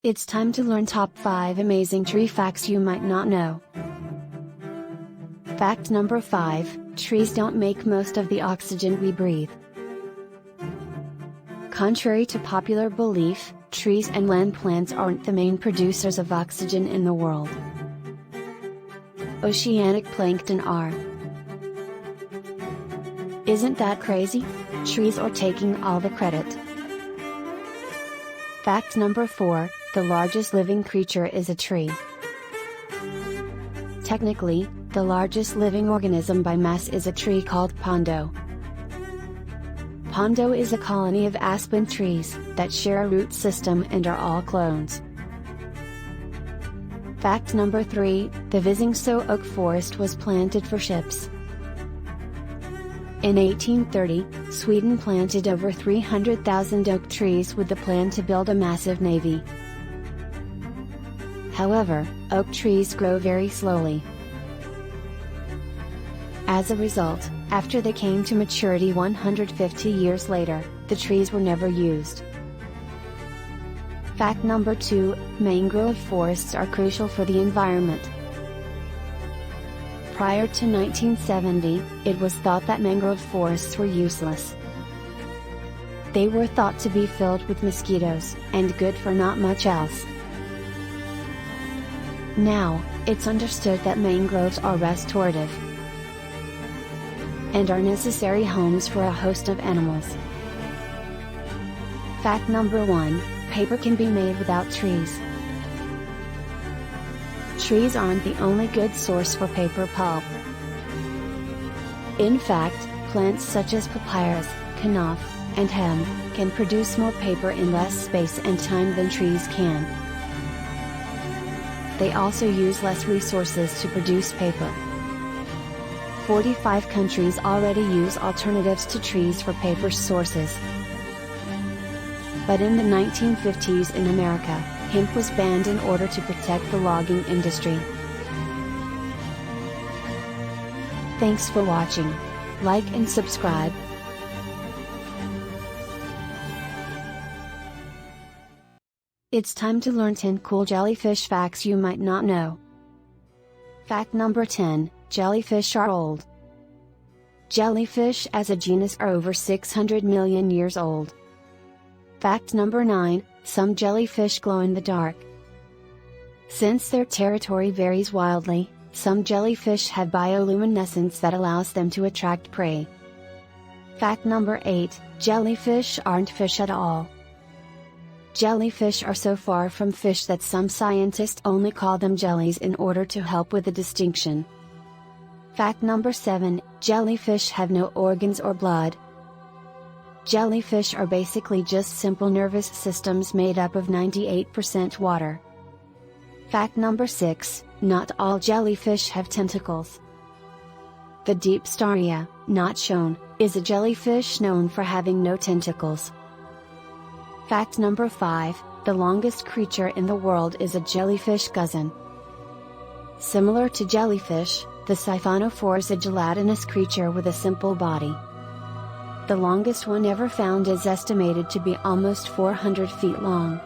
It's time to learn top 5 amazing tree facts you might not know. Fact number 5, trees don't make most of the oxygen we breathe. Contrary to popular belief, trees and land plants aren't the main producers of oxygen in the world. Oceanic plankton are. Isn't that crazy? Trees are taking all the credit. Fact number 4, the largest living creature is a tree. Technically, the largest living organism by mass is a tree called Pondo. Pondo is a colony of aspen trees that share a root system and are all clones. Fact number 3, the Visingsö oak forest was planted for ships. In 1830, Sweden planted over 300,000 oak trees with the plan to build a massive navy. However, oak trees grow very slowly. As a result, after they came to maturity 150 years later, the trees were never used. Fact number 2, mangrove forests are crucial for the environment. Prior to 1970, it was thought that mangrove forests were useless. They were thought to be filled with mosquitoes, and good for not much else. Now, it's understood that mangroves are restorative and are necessary homes for a host of animals. Fact number 1, paper can be made without trees. Trees aren't the only good source for paper pulp. In fact, plants such as papyrus, knaf, and hemp can produce more paper in less space and time than trees can. They also use less resources to produce paper. 45 countries already use alternatives to trees for paper sources. But in the 1950s in America, hemp was banned in order to protect the logging industry. Thanks for watching. Like and subscribe. It's time to learn 10 cool jellyfish facts you might not know. Fact number 10, jellyfish are old. Jellyfish as a genus are over 600 million years old. Fact number 9, some jellyfish glow in the dark. Since their territory varies wildly, some jellyfish have bioluminescence that allows them to attract prey. Fact number 8, jellyfish aren't fish at all. Jellyfish are so far from fish that some scientists only call them jellies in order to help with the distinction. Fact number 7, jellyfish have no organs or blood. Jellyfish are basically just simple nervous systems made up of 98% water. Fact number 6, not all jellyfish have tentacles. The Dipstaria, not shown, is a jellyfish known for having no tentacles. Fact number 5, the longest creature in the world is a jellyfish guzzon. Similar to jellyfish, the siphonophore is a gelatinous creature with a simple body. The longest one ever found is estimated to be almost 400 feet long.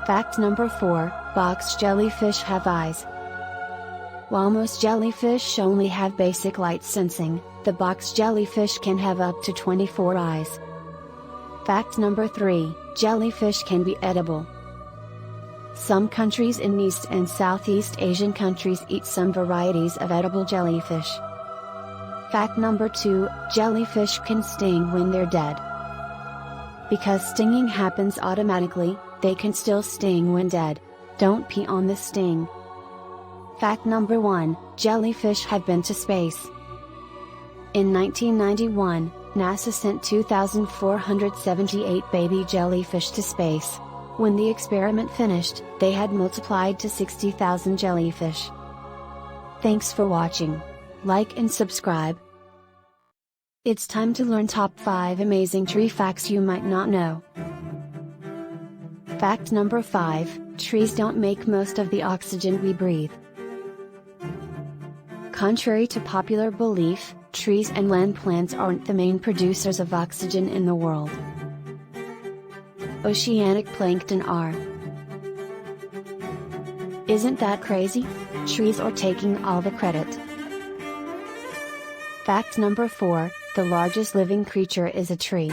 Fact number 4, box jellyfish have eyes. While most jellyfish only have basic light sensing, the box jellyfish can have up to 24 eyes. Fact number 3, jellyfish can be edible. Some countries in East and Southeast Asian countries eat some varieties of edible jellyfish. Fact number 2, jellyfish can sting when they're dead. Because stinging happens automatically, they can still sting when dead. Don't pee on the sting. Fact number 1, jellyfish have been to space. In 1991, NASA sent 2,478 baby jellyfish to space. When the experiment finished, they had multiplied to 60,000 jellyfish. Thanks for watching. Like and subscribe. It's time to learn top 5 amazing tree facts you might not know. Fact number 5, trees don't make most of the oxygen we breathe. Contrary to popular belief, trees and land plants aren't the main producers of oxygen in the world. Oceanic plankton are. Isn't that crazy? Trees are taking all the credit. Fact number 4, the largest living creature is a tree.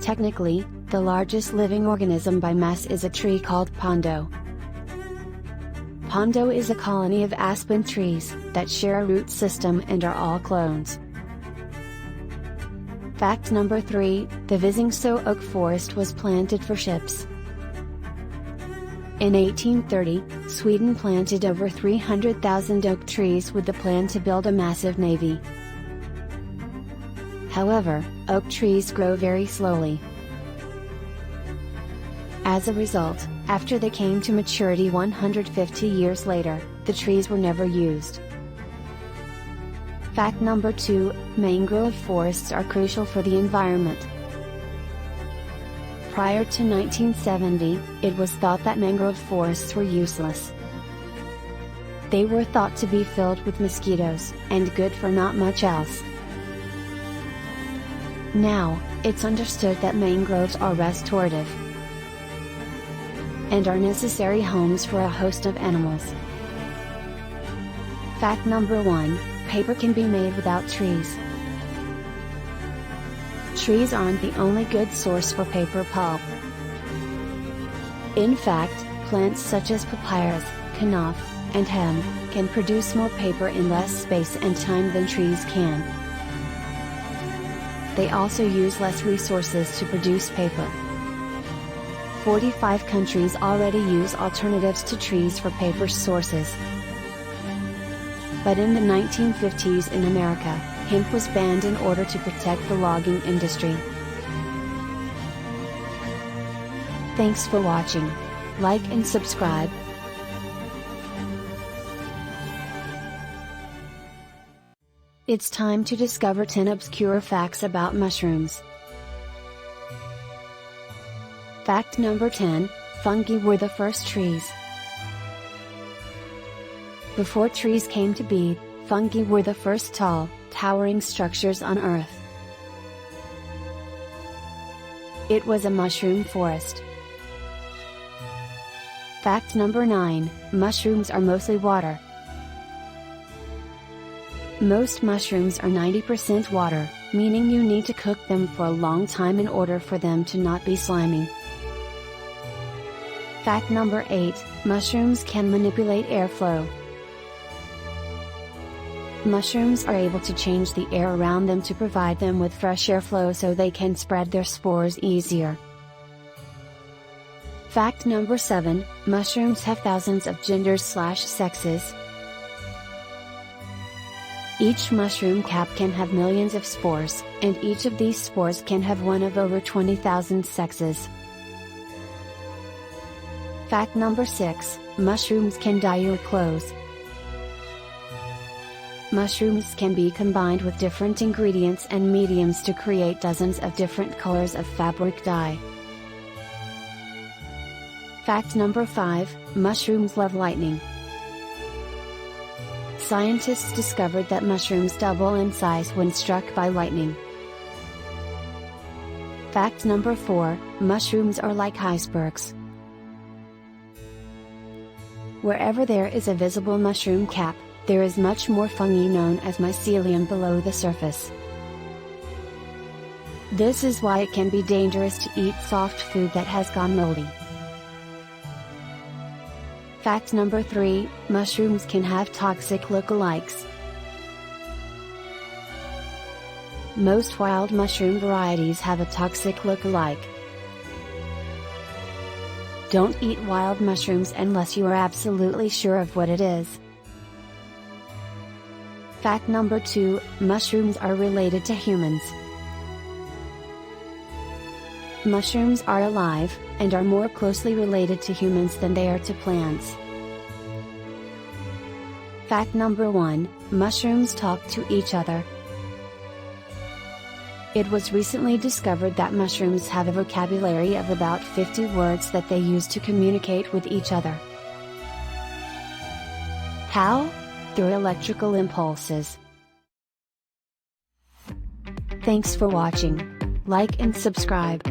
Technically, the largest living organism by mass is a tree called Pondo. Pondo is a colony of aspen trees that share a root system and are all clones. Fact number 3, the Visingsö oak forest was planted for ships. In 1830, Sweden planted over 300,000 oak trees with the plan to build a massive navy. However, oak trees grow very slowly. As a result, after they came to maturity 150 years later, the trees were never used. Fact number 2, mangrove forests are crucial for the environment. Prior to 1970, it was thought that mangrove forests were useless. They were thought to be filled with mosquitoes, and good for not much else. Now, it's understood that mangroves are restorative and are necessary homes for a host of animals. Fact number 1, paper can be made without trees. Trees aren't the only good source for paper pulp. In fact, plants such as papyrus, knaf, and hemp can produce more paper in less space and time than trees can. They also use less resources to produce paper. 45 countries already use alternatives to trees for paper sources. But in the 1950s in America, hemp was banned in order to protect the logging industry. Thanks for watching. Like and subscribe. It's time to discover 10 obscure facts about mushrooms. Fact number 10, fungi were the first trees. Before trees came to be, fungi were the first tall, towering structures on Earth. It was a mushroom forest. Fact number 9, mushrooms are mostly water. Most mushrooms are 90% water, meaning you need to cook them for a long time in order for them to not be slimy. Fact number 8, mushrooms can manipulate airflow. Mushrooms are able to change the air around them to provide them with fresh airflow so they can spread their spores easier. Fact number 7, mushrooms have thousands of genders/sexes. Each mushroom cap can have millions of spores, and each of these spores can have one of over 20,000 sexes. Fact number 6, mushrooms can dye your clothes. Mushrooms can be combined with different ingredients and mediums to create dozens of different colors of fabric dye. Fact number 5, mushrooms love lightning. Scientists discovered that mushrooms double in size when struck by lightning. Fact number 4, mushrooms are like icebergs. Wherever there is a visible mushroom cap, there is much more fungi known as mycelium below the surface. This is why it can be dangerous to eat soft food that has gone moldy. Fact number 3, mushrooms can have toxic lookalikes. Most wild mushroom varieties have a toxic lookalike. Don't eat wild mushrooms unless you are absolutely sure of what it is. Fact number 2, mushrooms are related to humans. Mushrooms are alive, and are more closely related to humans than they are to plants. Fact number 1, mushrooms talk to each other. It was recently discovered that mushrooms have a vocabulary of about 50 words that they use to communicate with each other. How? Through electrical impulses. Thanks for watching. Like and subscribe.